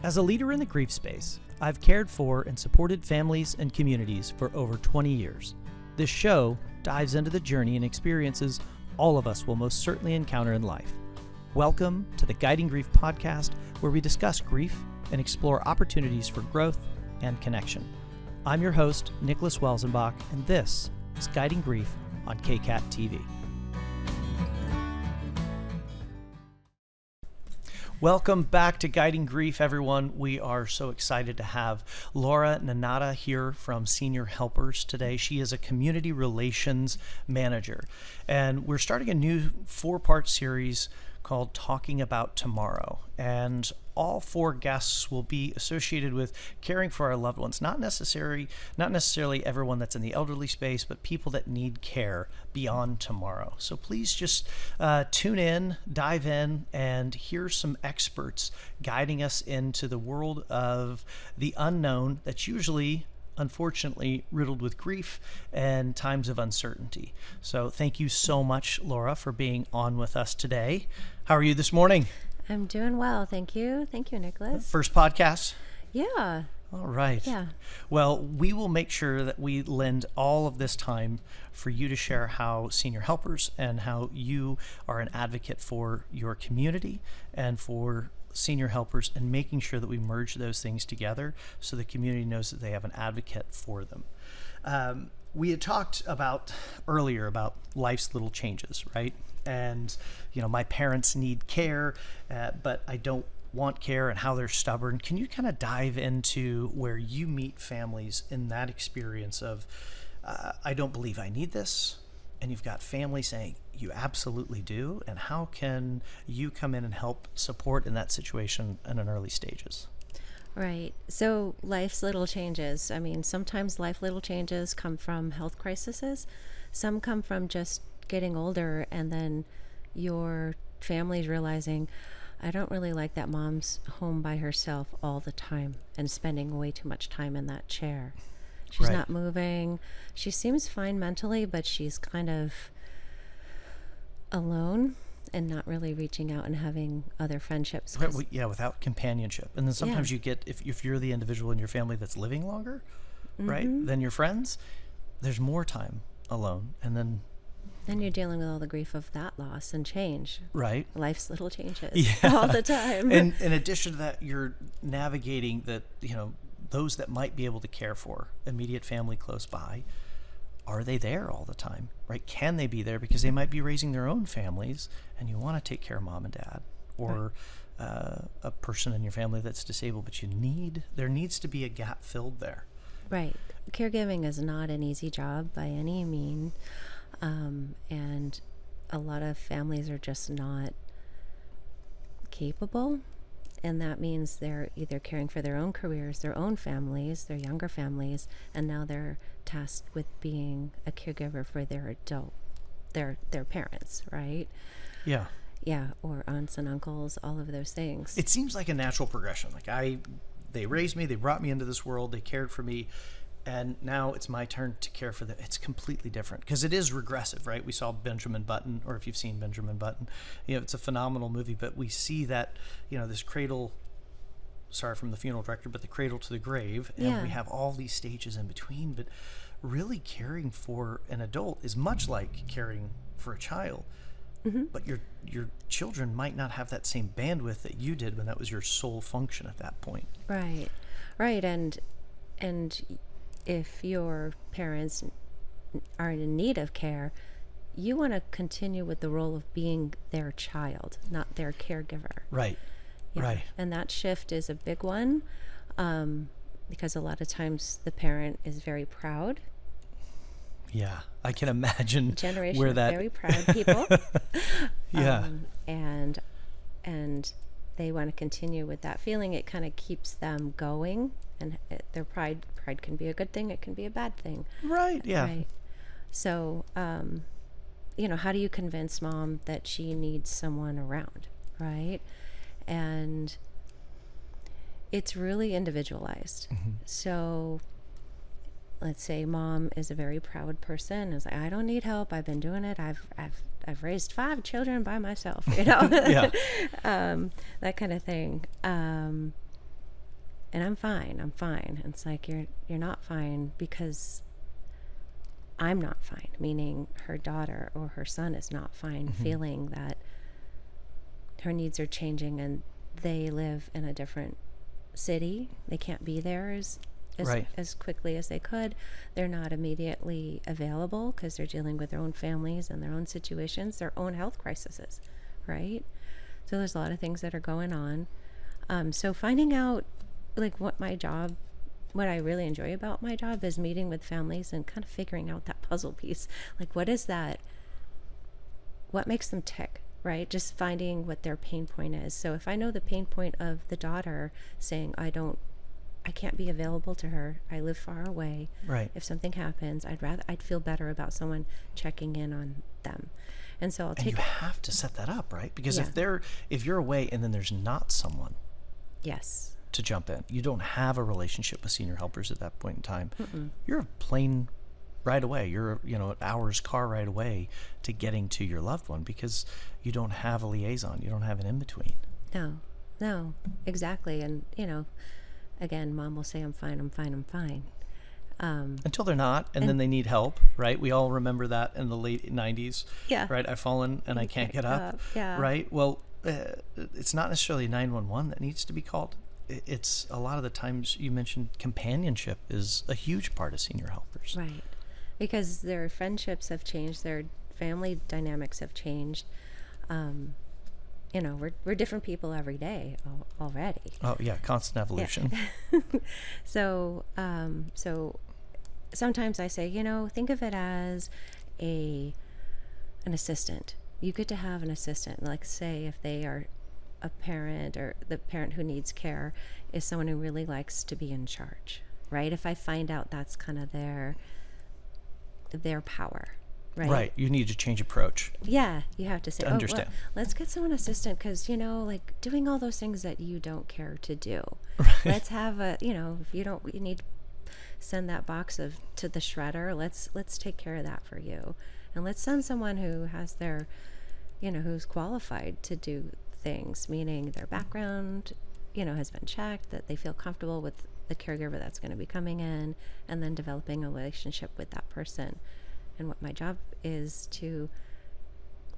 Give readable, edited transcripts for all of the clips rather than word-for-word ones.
As a leader in the grief space, I've cared for and supported families and communities for over 20 years. This show dives into the journey and experiences all of us will most certainly encounter in life. Welcome to the Guiding Grief podcast, where we discuss grief and explore opportunities for growth and connection. I'm your host, Nicholas Welzenbach, and this is Guiding Grief on KCAT TV. Welcome back to Guiding Grief, everyone. We are so excited to have Laura Nanada here from Senior Helpers today. She is a community relations manager, and we're starting a new 4-part series called Talking About Tomorrow. And all 4 guests will be associated with caring for our loved ones, not necessarily everyone that's in the elderly space, but people that need care beyond tomorrow. So please just tune in, dive in, and hear some experts guiding us into the world of the unknown that's usually, unfortunately, riddled with grief and times of uncertainty. So thank you so much, Laura, for being on with us today. How are you this morning? I'm doing well. Thank you. Thank you, Nicholas. First podcast? Yeah. All right. Yeah. Well, we will make sure that we lend all of this time for you to share how Senior Helpers and how you are an advocate for your community and for senior helpers, and making sure that we merge those things together so the community knows that they have an advocate for them. We had talked earlier about life's little changes, right? And, my parents need care, but I don't want care, and how they're stubborn. Can you kind of dive into where you meet families in that experience of, I don't believe I need this, and you've got family saying, you absolutely do, and how can you come in and help support in that situation in an early stages? Right. So life's little changes. Sometimes life little changes come from health crises. Some come from just getting older, and then your family's realizing, I don't really like that mom's home by herself all the time and spending way too much time in that chair. She's Right. not moving. She seems fine mentally, but she's kind of alone and not really reaching out and having other friendships. Right, well, without companionship. And then sometimes you get, if you're the individual in your family that's living longer, right, than your friends, there's more time alone. And then you're dealing with all the grief of that loss and change. Right. Life's little changes all the time. And in addition to that, you're navigating those that might be able to care for immediate family close by. Are they there all the time, right? Can they be there? Because they might be raising their own families, and you want to take care of mom and dad, or a person in your family that's disabled, but there needs to be a gap filled there. Right. Caregiving is not an easy job by any means. And a lot of families are just not capable. And that means they're either caring for their own careers, their own families, their younger families, and now they're tasked with being a caregiver for their parents, right? Yeah. Yeah, or aunts and uncles, all of those things. It seems like a natural progression. They raised me, they brought me into this world, they cared for me, and now it's my turn to care for them. It's completely different because it is regressive, right? We saw Benjamin Button, or if you've seen Benjamin Button, it's a phenomenal movie, but we see that, this cradle, sorry from the funeral director, but the cradle to the grave, and we have all these stages in between, but really caring for an adult is much like caring for a child. Mm-hmm. But your children might not have that same bandwidth that you did when that was your sole function at that point. Right. And if your parents are in need of care, you want to continue with the role of being their child, not their caregiver. Right. Yeah. Right. And that shift is a big one, because a lot of times the parent is very proud. Yeah, I can imagine Generation where of that very proud people. Yeah. And they want to continue with that feeling. It kind of keeps them going, and their pride can be a good thing. It can be a bad thing. Right. Yeah. Right. So, how do you convince mom that she needs someone around, right? And it's really individualized. Mm-hmm. So let's say mom is a very proud person, is like, I don't need help, I've been doing it, I've raised 5 children by myself, that kind of thing. and I'm fine. And it's like, you're not fine because I'm not fine, meaning her daughter or her son is not fine, feeling that her needs are changing and they live in a different city. They can't be there as quickly as they could. They're not immediately available because they're dealing with their own families and their own situations, their own health crises, right? So there's a lot of things that are going on. So finding out like what I really enjoy about my job is meeting with families and kind of figuring out that puzzle piece. Like, what makes them tick, right? Just finding what their pain point is. So if I know the pain point of the daughter saying, I can't be available to her, I live far away. Right. If something happens, I'd feel better about someone checking in on them. And so you have to set that up, right? Because if you're away and then there's not someone yes, to jump in, you don't have a relationship with senior helpers at that point in time. You're a plane right away. You're an hour's car ride away to getting to your loved one because you don't have a liaison. You don't have an in-between. No, exactly. And, again, mom will say, I'm fine. Until they're not, and then they need help, right? We all remember that in the late 90s, yeah. right? I've fallen and I can't get up, yeah. right? Well, it's not necessarily 911 that needs to be called. It's a lot of the times you mentioned companionship is a huge part of senior helpers. Right. Because their friendships have changed, their family dynamics have changed. We're different people every day already. Oh yeah, constant evolution. Yeah. So sometimes I say, think of it as an assistant. You get to have an assistant. Like, say if they are a parent, or the parent who needs care is someone who really likes to be in charge, right? If I find out that's kind of their power, right? Right. You need to change approach. Yeah, you have to say, understand. Well, let's get someone assistant because, like doing all those things that you don't care to do. Right. Let's have if you need to send that box to the shredder, let's take care of that for you. And let's send someone who has their, who's qualified to do things, meaning their background, has been checked, that they feel comfortable with the caregiver that's going to be coming in, and then developing a relationship with that person. And what my job is to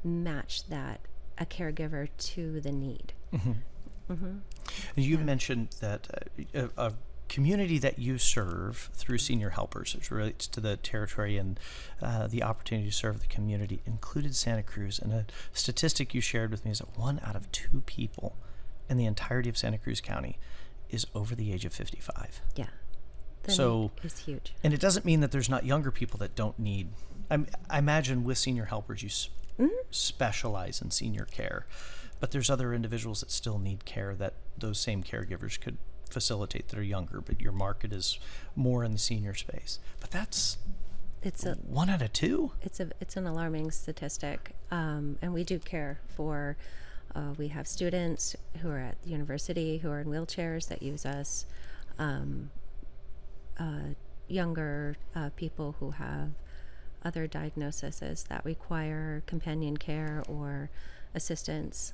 match a caregiver to the need. You mentioned that a community that you serve through senior helpers, which relates to the territory and the opportunity to serve the community, included Santa Cruz. And a statistic you shared with me is that 1 out of 2 people in the entirety of Santa Cruz County is over the age of 55. Yeah. The So need is huge. And it doesn't mean that there's not younger people that don't need. I imagine with senior helpers, you specialize in senior care, but there's other individuals that still need care that those same caregivers could facilitate that are younger, but your market is more in the senior space. But that's 1 out of 2. It's an alarming statistic, and we do care for. We have students who are at the university who are in wheelchairs that use us. Younger people who have other diagnoses that require companion care or assistance.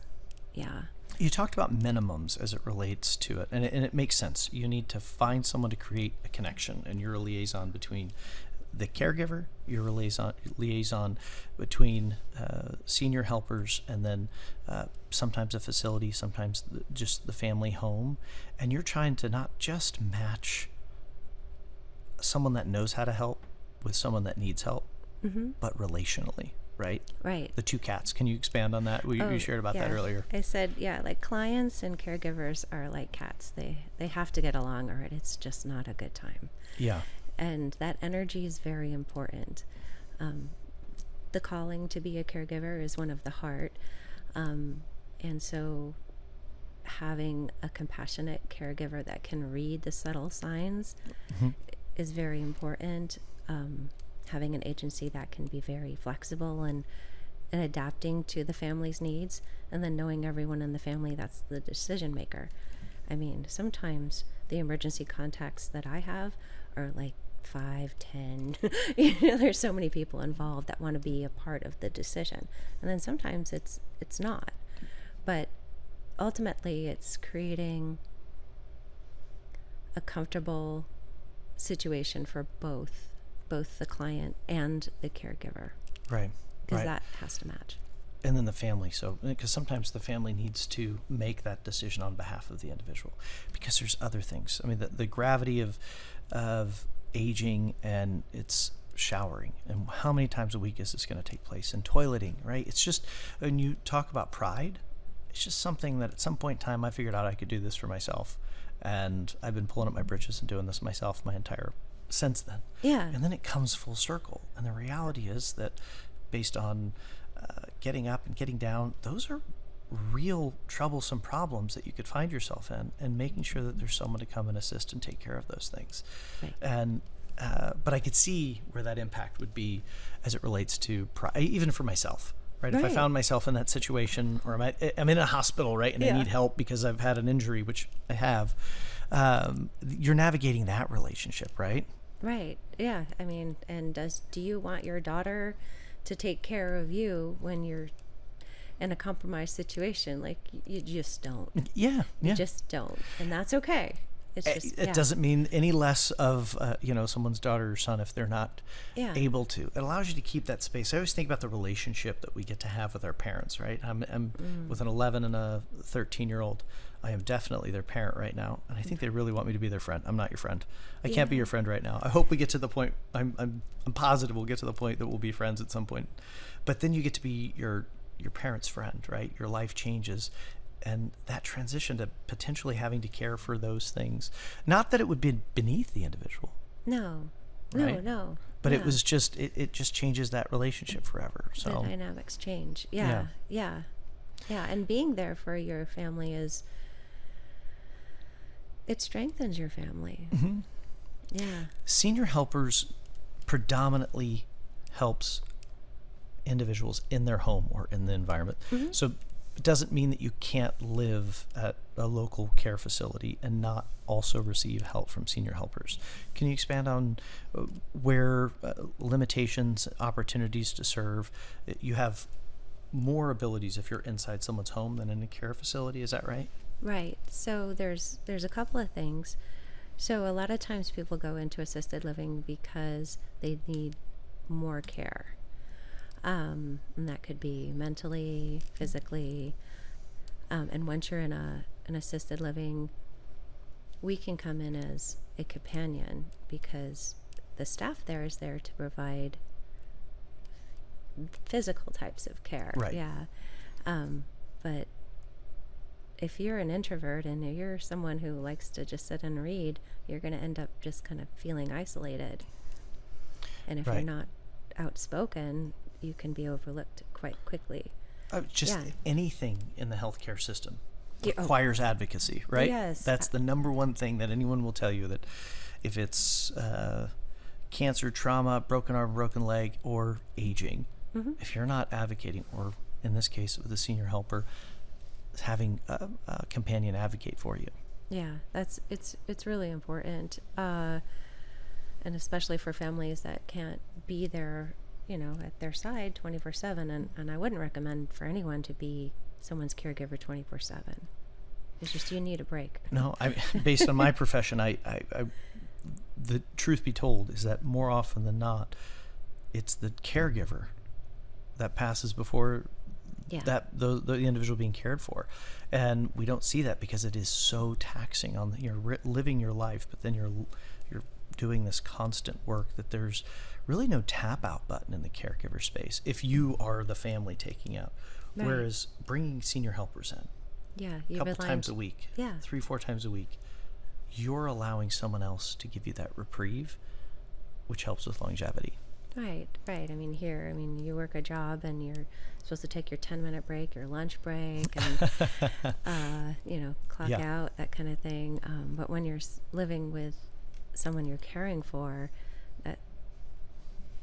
Yeah. You talked about minimums as it relates to it, and it makes sense. You need to find someone to create a connection, and you're a liaison between the caregiver, you're a liaison between senior helpers, and then sometimes a facility, sometimes just the family home, and you're trying to not just match someone that knows how to help with someone that needs help, but relationally, right? Right. The 2 cats. Can you expand on that? You shared about that earlier. I said, like clients and caregivers are like cats. They have to get along or it's just not a good time. Yeah. And that energy is very important. The calling to be a caregiver is one of the heart. And so having a compassionate caregiver that can read the subtle signs is very important. Having an agency that can be very flexible and adapting to the family's needs, and then knowing everyone in the family that's the decision maker. I mean, sometimes the emergency contacts that I have are like 5, 10. There's so many people involved that want to be a part of the decision, and then sometimes it's not. But ultimately, it's creating a comfortable situation for both the client and the caregiver, Right. because Right. that has to match. And then the family. So, because sometimes the family needs to make that decision on behalf of the individual, because there's other things. I mean, the gravity of aging, and it's showering, and how many times a week is this going to take place, and toileting, right? It's just, when you talk about pride, it's just something that at some point in time I figured out I could do this for myself, and I've been pulling up my britches and doing this myself my entire since then. Yeah. And then it comes full circle, and the reality is that based on getting up and getting down, those are real troublesome problems that you could find yourself in, and making sure that there's someone to come and assist and take care of those things. Right. And but I could see where that impact would be as it relates to even for myself, right? If I Right. found myself in that situation, or I'm in a hospital, right, and I Yeah. need help because I've had an injury, which I have, you're navigating that relationship, right? Right. Yeah. I mean, and do you want your daughter to take care of you when you're in a compromised situation? Like, you just don't. Yeah, yeah. You just don't. And that's okay. It's just, It doesn't mean any less of someone's daughter or son if they're not Yeah. able to. It allows you to keep that space. I always think about the relationship that we get to have with our parents, right? I'm with an 11 and a 13-year-old. I am definitely their parent right now, and I think they really want me to be their friend. I'm not your friend. I can't be Yeah. your friend right now. I hope we get to the point. I'm positive we'll get to the point that we'll be friends at some point. But then you get to be your parent's friend, right? Your life changes. And that transition to potentially having to care for those things, not that it would be beneath the individual, No. right? No. But Yeah. it was just, it just changes that relationship forever. The So dynamics change. Yeah. And being there for your family it strengthens your family. Mhm. Yeah. Senior Helpers predominantly helps individuals in their home or in the environment. Mhm. So it doesn't mean that you can't live at a local care facility and not also receive help from Senior Helpers. Can you expand on where limitations, opportunities to serve? You have more abilities if you're inside someone's home than in a care facility. Is that right? Right. So there's a couple of things. So a lot of times people go into assisted living because they need more care. And that could be mentally, physically. And once you're in an assisted living, we can come in as a companion because the staff there is there to provide physical types of care. Right. Yeah. But if you're an introvert and you're someone who likes to just sit and read, you're going to end up just kind of feeling isolated. And if Right. you're not outspoken, you can be overlooked quite quickly. Just Yeah. anything in the healthcare system Yeah, oh. requires advocacy, right? Yes. That's the number one thing that anyone will tell you, that if it's cancer, trauma, broken arm, broken leg, or aging, Mm-hmm. if you're not advocating, or in this case with a senior helper, having a companion advocate for you. Yeah, it's really important, and especially for families that can't be there, at their side 24/7. And I wouldn't recommend for anyone to be someone's caregiver 24/7. It's just, you need a break. No, based on my profession, I the truth be told is that more often than not, it's the caregiver that passes before Yeah. that the individual being cared for, and we don't see that because it is so taxing on you're living your life, but then you're doing this constant work that there's really no tap out button in the caregiver space if you are the family taking out. Right. Whereas bringing senior helpers in Yeah, a couple times a week, Yeah. 3-4 times a week, you're allowing someone else to give you that reprieve, which helps with longevity. Right. I mean, you work a job and you're supposed to take your 10-minute break, your lunch break, and clock Yeah. out, that kind of thing. But when you're living with someone you're caring for,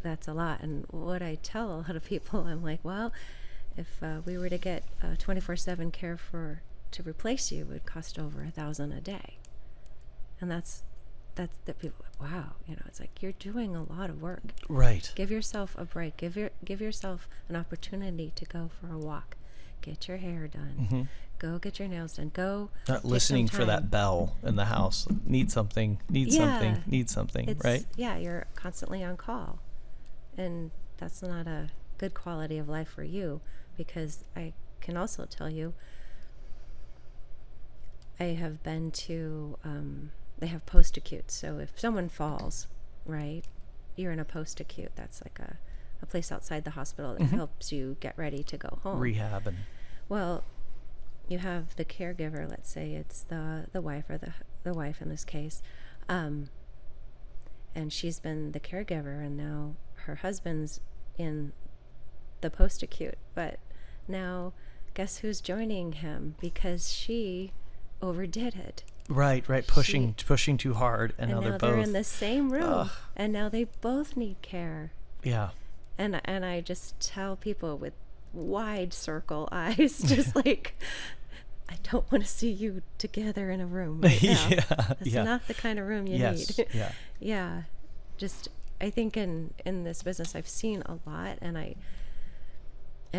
that's a lot. And what I tell a lot of people, I'm like, well, if we were to get 24/7 care to replace you, it would cost over $1,000 a day. And that's that people, wow, it's like, you're doing a lot of work. Right. Give yourself a break. Give yourself an opportunity to go for a walk. get your hair done, go get your nails done, go. Not listening for that bell in the house. Need something, need something, need something, right? Yeah, you're constantly on call. And that's not a good quality of life for you, because I can also tell you, I have been to, they have post-acute. So if someone falls, right, you're in a post-acute. That's like a place outside the hospital that helps you get ready to go home. Rehab. And well, you have the caregiver, let's say it's the wife, or the wife in this case, and she's been the caregiver, and now her husband's in the post-acute. But now guess who's joining him, because she overdid it. Right, pushing too hard, and now they're both, they're in the same room, and now they both need care. Yeah. And I just tell people with wide circle eyes, just like, I don't want to see you together in a room right now. That's not the kind of room you need. Yeah. Just, I think in this business I've seen a lot, and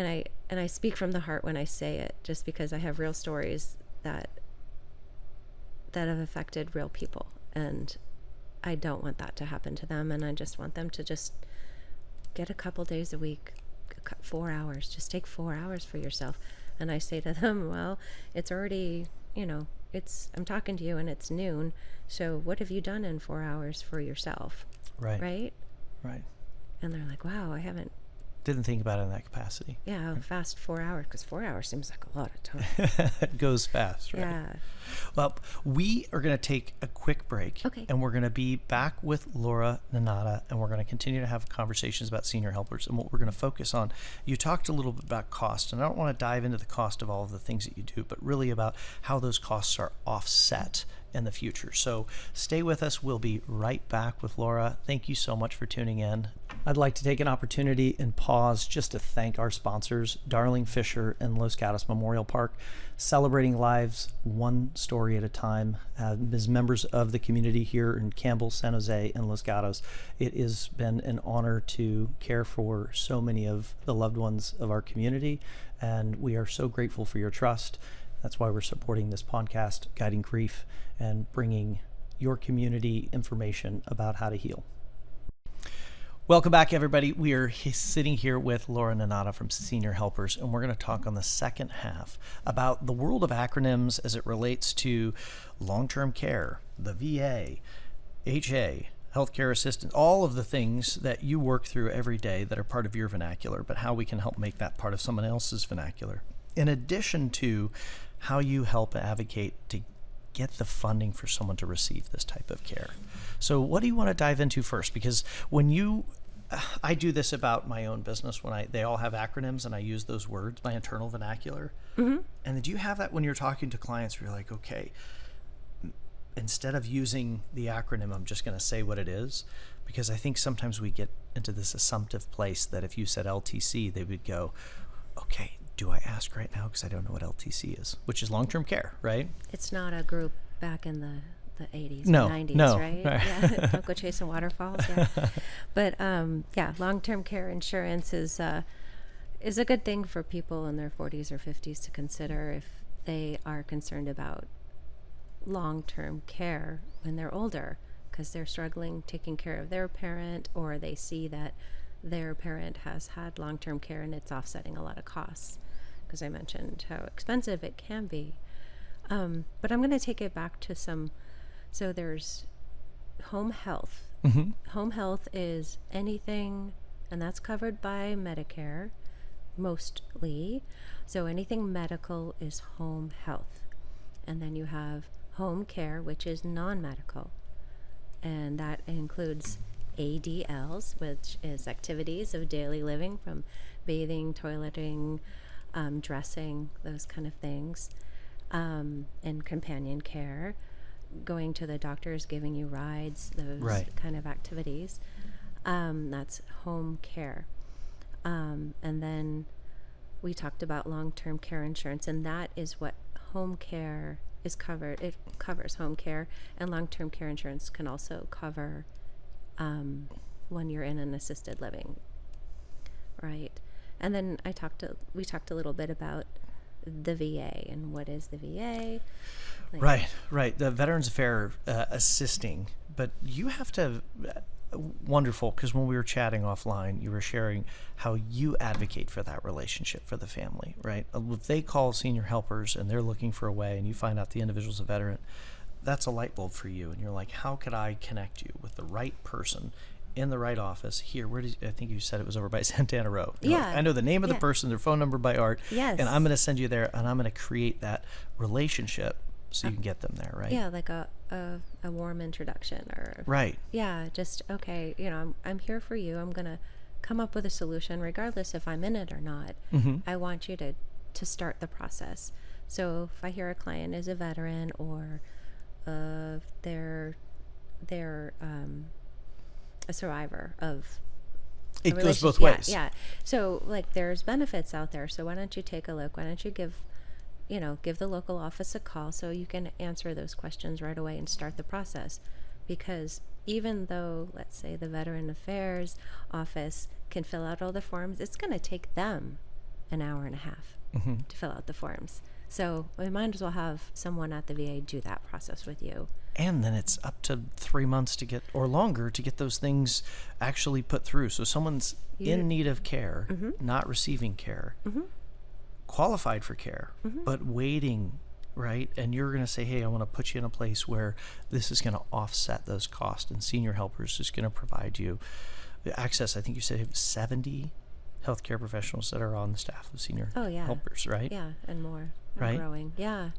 I speak from the heart when I say it, just because I have real stories that have affected real people, and I don't want that to happen to them, and I just want them to just get a couple days a week, 4 hours, just take 4 hours for yourself. And I say to them, well, it's already, I'm talking to you and it's noon, so what have you done in 4 hours for yourself? Right. And they're like, wow, I didn't think about it in that capacity. Yeah, fast 4 hours, because 4 hours seems like a lot of time. It goes fast, right? Yeah. Well, we are going to take a quick break, and we're going to be back with Laura Nanada, and we're going to continue to have conversations about senior helpers. And what we're going to focus on, you talked a little bit about cost, and I don't want to dive into the cost of all of the things that you do, but really about how those costs are offset in the future. So stay with us. We'll be right back with Laura. Thank you so much for tuning in. I'd like to take an opportunity and pause just to thank our sponsors, Darling Fisher and Los Gatos Memorial Park, celebrating lives one story at a time. As members of the community here in Campbell, San Jose, and Los Gatos, it has been an honor to care for so many of the loved ones of our community, and we are so grateful for your trust. That's why we're supporting this podcast, Guiding Grief, and bringing your community information about how to heal. Welcome back, everybody. We are sitting here with Laura Nanada from Senior Helpers, and we're going to talk on the second half about the world of acronyms as it relates to long-term care, the VA, HA, healthcare assistance, all of the things that you work through every day that are part of your vernacular, but how we can help make that part of someone else's vernacular. In addition to how you help advocate to get the funding for someone to receive this type of care. So what do you want to dive into first? Because when I do this about my own business, they all have acronyms and I use those words, my internal vernacular. And then do you have that when you're talking to clients where you're like, okay, instead of using the acronym, I'm just going to say what it is? Because I think sometimes we get into this assumptive place that if you said LTC, they would go, okay, do I ask right now? Because I don't know what LTC is, which is long-term care, right? It's not a group back in the 80s, no, 90s, right? Yeah, don't go chasing waterfalls. Yeah. But long-term care insurance is a good thing for people in their 40s or 50s to consider if they are concerned about long-term care when they're older, because they're struggling taking care of their parent, or they see that their parent has had long-term care and it's offsetting a lot of costs, because I mentioned how expensive it can be. But I'm going to take it back to so there's home health. Home health is anything, and that's covered by Medicare mostly. So anything medical is home health. And then you have home care, which is non-medical. And that includes ADLs, which is activities of daily living, from bathing, toileting, dressing, those kind of things, and companion care, going to the doctors, giving you rides, those kind of activities. That's home care. And then we talked about long-term care insurance, and that is what home care is covered. It covers home care, and long-term care insurance can also cover when you're in an assisted living, right? And then we talked a little bit about the VA, and what is the VA? Right. The Veterans Affairs assisting, but you have to. Wonderful, because when we were chatting offline, you were sharing how you advocate for that relationship for the family, right? If they call senior helpers and they're looking for a way, and you find out the individual's a veteran, that's a light bulb for you, and you're like, how could I connect you with the right person in the right office here? I think you said it was over by Santana Row. I know the name of the person, their phone number by heart, Yes. and I'm going to send you there, and I'm going to create that relationship so you can get them there, right? Yeah, like a warm introduction, or right. Yeah, just okay. I'm here for you. I'm gonna come up with a solution, regardless if I'm in it or not. Mm-hmm. I want you to start the process. So if I hear a client is a veteran, or they're a survivor of it goes both ways. Yeah. So like, there's benefits out there. So why don't you take a look? Why don't you give the local office a call so you can answer those questions right away and start the process. Because even though, let's say, the Veteran Affairs office can fill out all the forms, it's going to take them an hour and a half to fill out the forms. So we might as well have someone at the VA do that process with you. And then it's up to 3 months to get, or longer, to get those things actually put through. So someone's in need of care, not receiving care, qualified for care, but waiting, right? And you're going to say, hey, I want to put you in a place where this is going to offset those costs, and Senior Helpers is going to provide you access. I think you said 70 healthcare professionals that are on the staff of Senior Helpers, right? Yeah, and more. Right? Growing. Yeah.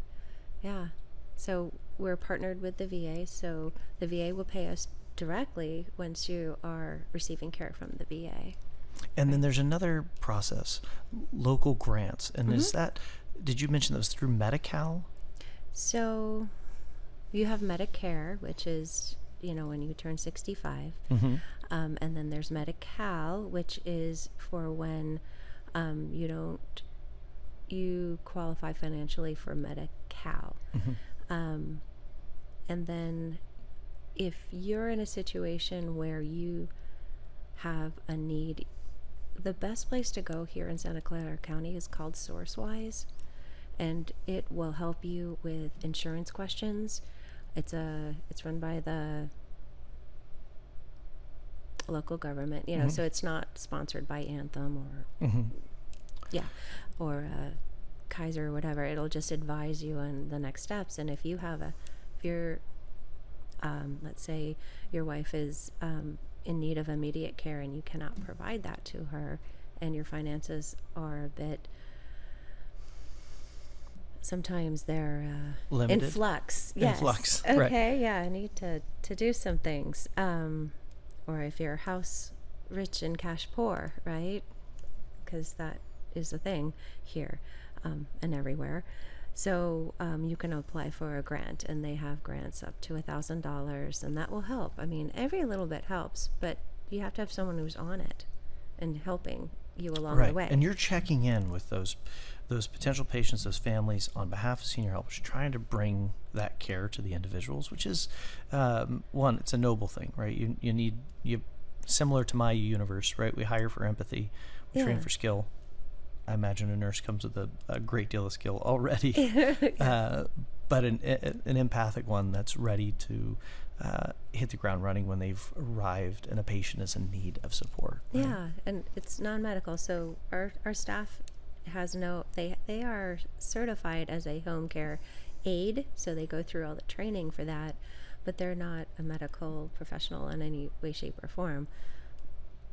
So we're partnered with the VA, so the VA will pay us directly once you are receiving care from the VA. And then there's another process, local grants. And is that, did you mention those through Medi-Cal? So you have Medicare, which is, when you turn 65. And then there's Medi-Cal, which is for when you qualify financially for Medi-Cal. And then if you're in a situation where you have a need, the best place to go here in Santa Clara County is called SourceWise, and it will help you with insurance questions. It's run by the local government, so it's not sponsored by Anthem or Kaiser or whatever. It'll just advise you on the next steps. And if you're let's say your wife is in need of immediate care and you cannot provide that to her, and your finances are a bit, sometimes they're limited. In flux. Yes. In flux. Okay. Right. Yeah, I need to do some things. Or if you're house rich and cash poor, right? Because that is a thing here and everywhere. So you can apply for a grant, and they have grants up to $1,000, and that will help. I mean, every little bit helps, but you have to have someone who's on it and helping you along the way. And you're checking in with those potential patients, those families, on behalf of Senior Helpers, trying to bring that care to the individuals, which is one, it's a noble thing, right? You similar to my universe, right? We hire for empathy, we train for skill. I imagine a nurse comes with a great deal of skill already, but an empathic one that's ready to hit the ground running when they've arrived and a patient is in need of support. Right? Yeah, and it's non-medical, so our staff has they are certified as a home care aide, so they go through all the training for that, but they're not a medical professional in any way, shape, or form.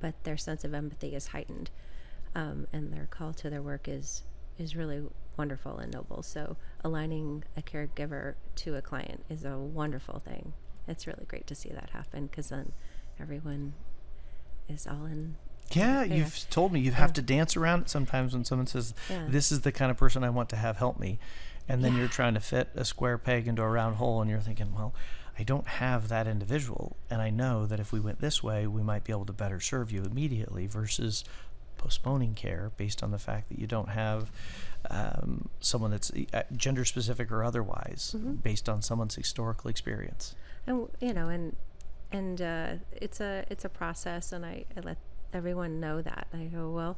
But their sense of empathy is heightened. And their call to their work is really wonderful and noble. So aligning a caregiver to a client is a wonderful thing. It's really great to see that happen, because then everyone is all in. Yeah, you've told me you have to dance around it sometimes when someone says, this is the kind of person I want to have help me. And then you're trying to fit a square peg into a round hole, and you're thinking, well, I don't have that individual. And I know that if we went this way, we might be able to better serve you immediately, versus postponing care based on the fact that you don't have someone that's gender specific or otherwise, based on someone's historical experience. And it's a process, and I let everyone know that. I go, well,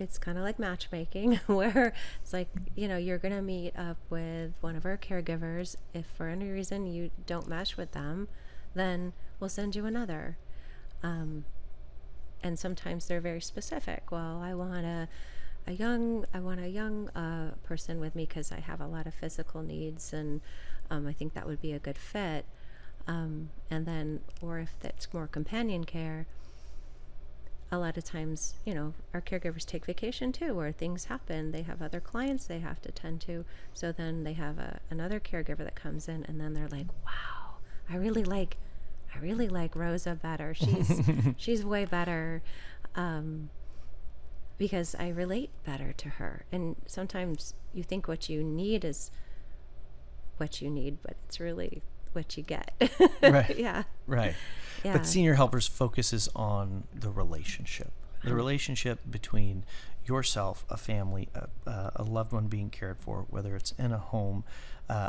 it's kind of like matchmaking where it's like, you're going to meet up with one of our caregivers. If for any reason you don't mesh with them, then we'll send you another. And sometimes they're very specific. Well, I want a young person with me because I have a lot of physical needs, and I think that would be a good fit. And then, or if that's more companion care, a lot of times, our caregivers take vacation too, where things happen. They have other clients they have to tend to. So then they have another caregiver that comes in, and then they're like, wow, I really like Rosa better. She's way better, because I relate better to her. And sometimes you think what you need is what you need, but it's really what you get. Right. Yeah. Right. Yeah. But Senior Helpers focuses on the relationship between yourself, a family, a loved one being cared for, whether it's in a home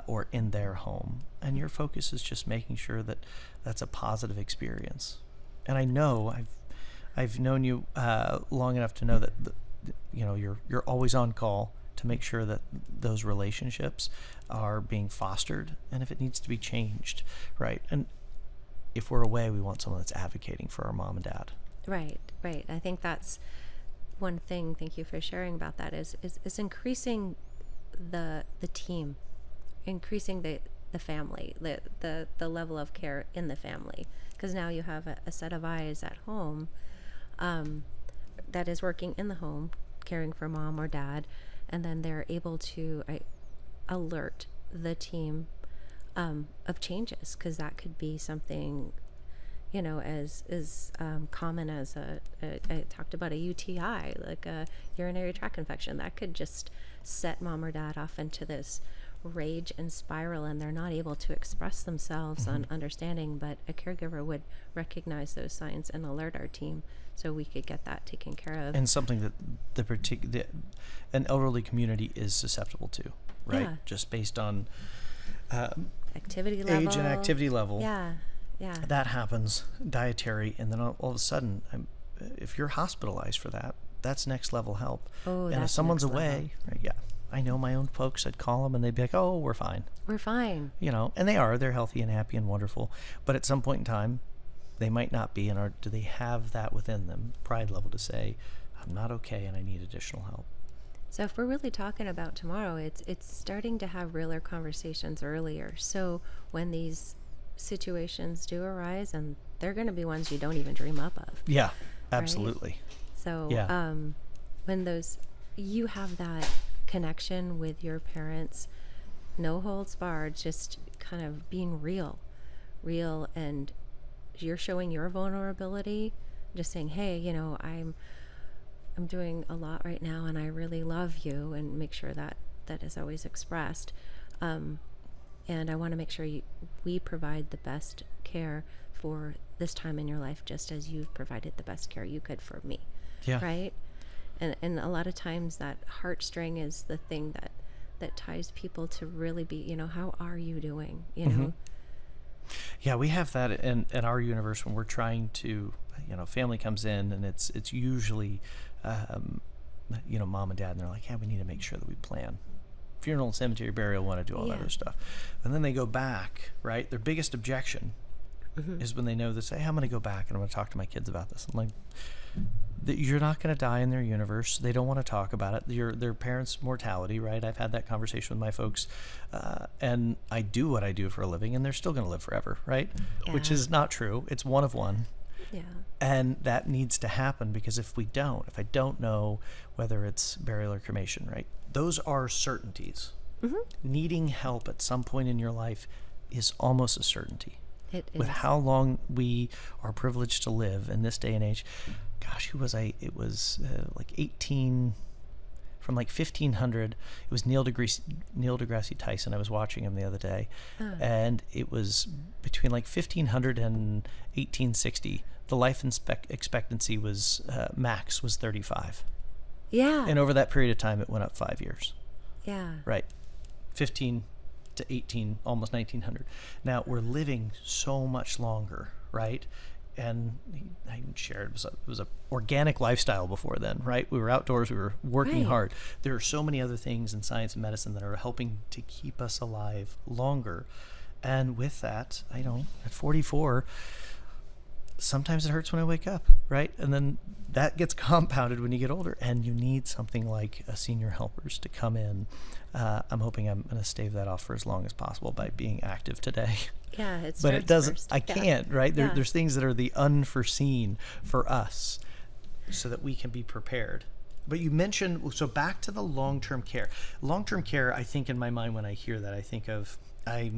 or in their home. And your focus is just making sure that that's a positive experience. And I know I've known you long enough to know that you're always on call to make sure that those relationships are being fostered, and if it needs to be changed, right? And if we're away, we want someone that's advocating for our mom and dad. Right. I think that's one thing. Thank you for sharing about that. Is increasing the team, increasing the family, the level of care in the family, because now you have a set of eyes at home that is working in the home, caring for mom or dad, and then they're able to alert the team of changes, because that could be something, as common as I talked about a UTI, like a urinary tract infection. That could just set mom or dad off into this rage and spiral, and they're not able to express themselves on understanding, but a caregiver would recognize those signs and alert our team so we could get that taken care of. And something that an elderly community is susceptible to, right? Yeah. Just based on activity level, age and activity level. Yeah. That happens, dietary, and then all of a sudden, if you're hospitalized for that, that's next level help. Oh, and if that's someone's next away, level. right, yeah. I know my own folks, I'd call them and they'd be like, oh, we're fine. We're fine. And they're healthy and happy and wonderful. But at some point in time, they might not be. And do they have that within them, pride level, to say, I'm not okay and I need additional help? So if we're really talking about tomorrow, it's starting to have realer conversations earlier. So when these situations do arise, and they're going to be ones you don't even dream up of. Yeah, absolutely. Right? So yeah. When you have that connection with your parents, no holds barred, just kind of being real, and you're showing your vulnerability, just saying, hey, I'm doing a lot right now and I really love you, and make sure that is always expressed. And I want to make sure we provide the best care for this time in your life, just as you've provided the best care you could for me. Yeah. Right? And a lot of times that heartstring is the thing that ties people to really be, how are you doing? Yeah, we have that at our universe when we're trying to, family comes in, and it's usually, mom and dad, and they're like, yeah, we need to make sure that we plan funeral, cemetery, burial, want to do all that other stuff. And then they go back, right? Their biggest objection is when they know this, hey, I'm going to go back and I'm going to talk to my kids about this. I'm like, you're not going to die in their universe. They don't want to talk about it. Their parents' mortality, right? I've had that conversation with my folks, and I do what I do for a living, and they're still going to live forever, right? Yeah. Which is not true. It's one of one. Yeah. And that needs to happen, because if I don't know whether it's burial or cremation, right? Those are certainties. Needing help at some point in your life is almost a certainty. It is. With how long we are privileged to live in this day and age. Gosh, who was I? It was from 1500. It was Neil deGrasse Tyson. I was watching him the other day. And it was between 1500 and 1860. The life expectancy was, max was 35. Yeah. And over that period of time, it went up 5 years. Yeah. Right. 15 to 18, almost 1900. Now, we're living so much longer, right? and I even shared it was a organic lifestyle before then, right? We were outdoors, we were working Right. hard. There are so many other things in science and medicine that are helping to keep us alive longer. And with that, I know at 44, sometimes it hurts when I wake up, right? And then that gets compounded when you get older, and you need something like a Senior Helpers to come in. I'm hoping I'm going to stave that off for as long as possible by being active today. Yeah, it But it starts doesn't, first. I Yeah. can't, right? Yeah. There's things that are the unforeseen for us so that we can be prepared. But you mentioned, so back to the long-term care. Long-term care, I think in my mind when I hear that, I think of, I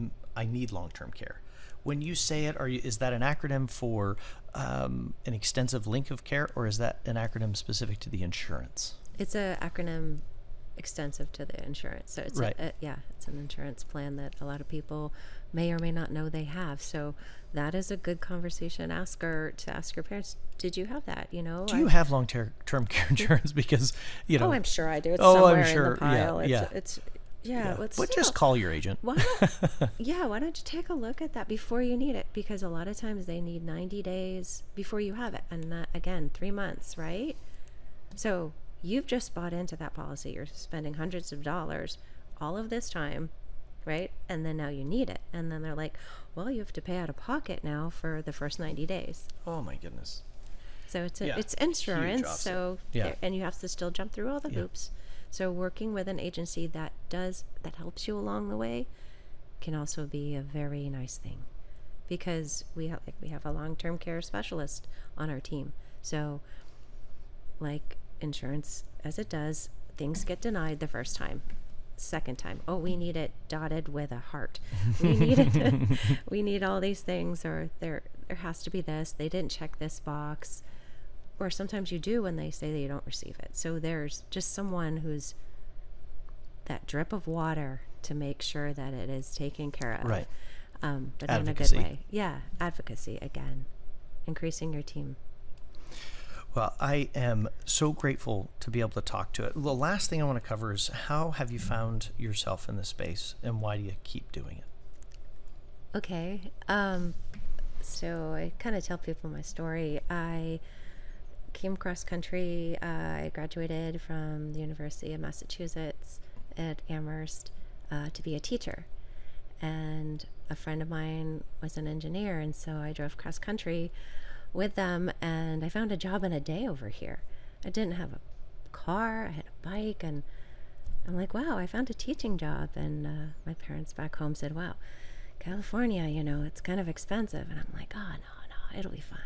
need long-term care. When you say it, is that an acronym for an extensive link of care, or is that an acronym specific to the insurance? It's an acronym extensive to the insurance. So it's Right. it's an insurance plan that a lot of people may or may not know they have. So that is a good conversation. Ask your parents, did you have that? Do you have long-term care insurance? Because, Oh, I'm sure I do. It's Oh, I'm somewhere sure. in the pile. Yeah. It's but still, just call your agent. why don't you take a look at that before you need it? Because a lot of times they need 90 days before you have it. And that, again, 3 months, right? So you've just bought into that policy. You're spending hundreds of dollars all of this time, right? And then now you need it. And then they're like, well, you have to pay out of pocket now for the first 90 days. Oh my goodness. So it's Yeah, it's insurance. huge offset. So Yeah. and you have to still jump through all the hoops. So working with an agency that helps you along the way can also be a very nice thing, because we have a long-term care specialist on our team. So like insurance, as it does, things get denied the first time. Second time, oh, we need it dotted with a heart. We need it. We need all these things, or there has to be this. They didn't check this box. Or sometimes you do when they say that you don't receive it. So there's just someone who's that drip of water to make sure that it is taken care of. Right. But Advocacy. in a good way. Yeah, advocacy again. Increasing your team. Well, I am so grateful to be able to talk to it. The last thing I want to cover is, how have you found yourself in this space, and why do you keep doing it? Okay. So I kind of tell people my story. I came cross country. I graduated from the University of Massachusetts at Amherst to be a teacher. And a friend of mine was an engineer, and so I drove cross country with them, and I found a job in a day over here. I didn't have a car, I had a bike, and I'm like, wow, I found a teaching job. And my parents back home said, wow, California, it's kind of expensive. And I'm like, oh, no, it'll be fine.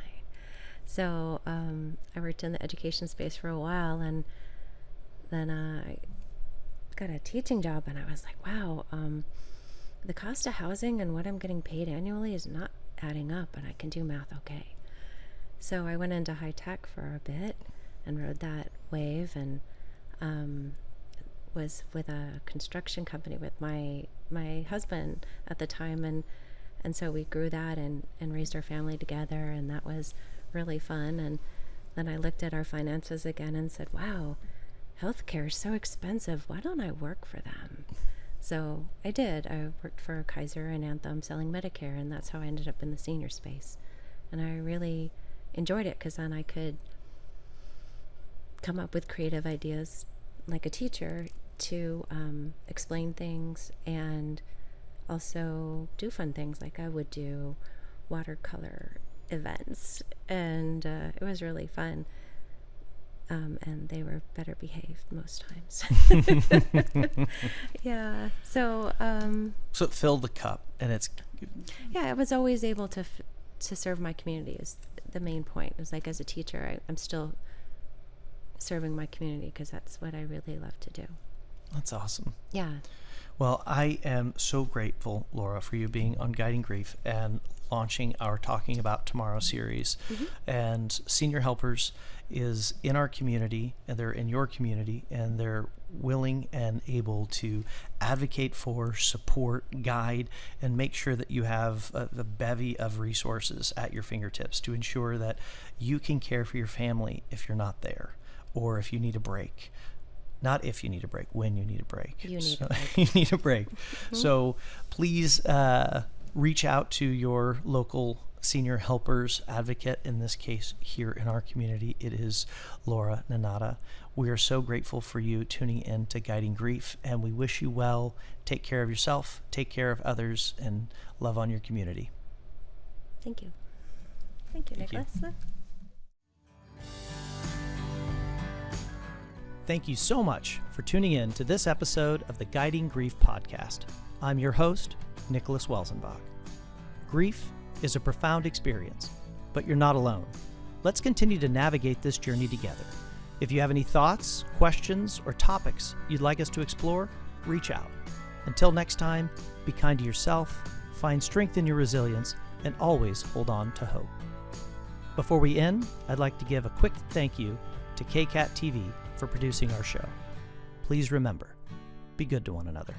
So I worked in the education space for a while, and then I got a teaching job, and I was like, wow, the cost of housing and what I'm getting paid annually is not adding up, and I can do math okay. So I went into high tech for a bit and rode that wave, and was with a construction company with my husband at the time, and so we grew that and raised our family together, and that was really fun. And then I looked at our finances again and said, wow, healthcare is so expensive. Why don't I work for them? So I did. I worked for Kaiser and Anthem selling Medicare, and that's how I ended up in the senior space. And I really enjoyed it, because then I could come up with creative ideas like a teacher to explain things, and also do fun things like I would do watercolor events, and it was really fun. And they were better behaved most times. Yeah. So So it filled the cup, and it's yeah, I was always able to serve my community is the main point. It was like, as a teacher, I'm still serving my community, because that's what I really love to do. that's awesome. Yeah. Well, I am so grateful, Laura, for you being on Guiding Grief and launching our Talking About Tomorrow series. And Senior Helpers is in our community, and they're in your community, and they're willing and able to advocate for, support, guide, and make sure that you have the bevy of resources at your fingertips to ensure that you can care for your family if you're not there, or if you need a break. Not if you need a break, when you need a break. You need a break. You need a break. So please reach out to your local senior helpers advocate, in this case here in our community. It is Laura Nanada. We are so grateful for you tuning in to Guiding Grief, and we wish you well. Take care of yourself, take care of others, and love on your community. Thank you. Thank you, Nicholas. Thank you so much for tuning in to this episode of the Guiding Grief podcast. I'm your host, Nicholas Welzenbach. Grief is a profound experience, but you're not alone. Let's continue to navigate this journey together. If you have any thoughts, questions, or topics you'd like us to explore, reach out. Until next time, be kind to yourself, find strength in your resilience, and always hold on to hope. Before we end, I'd like to give a quick thank you to KCAT TV for producing our show. Please remember, be good to one another.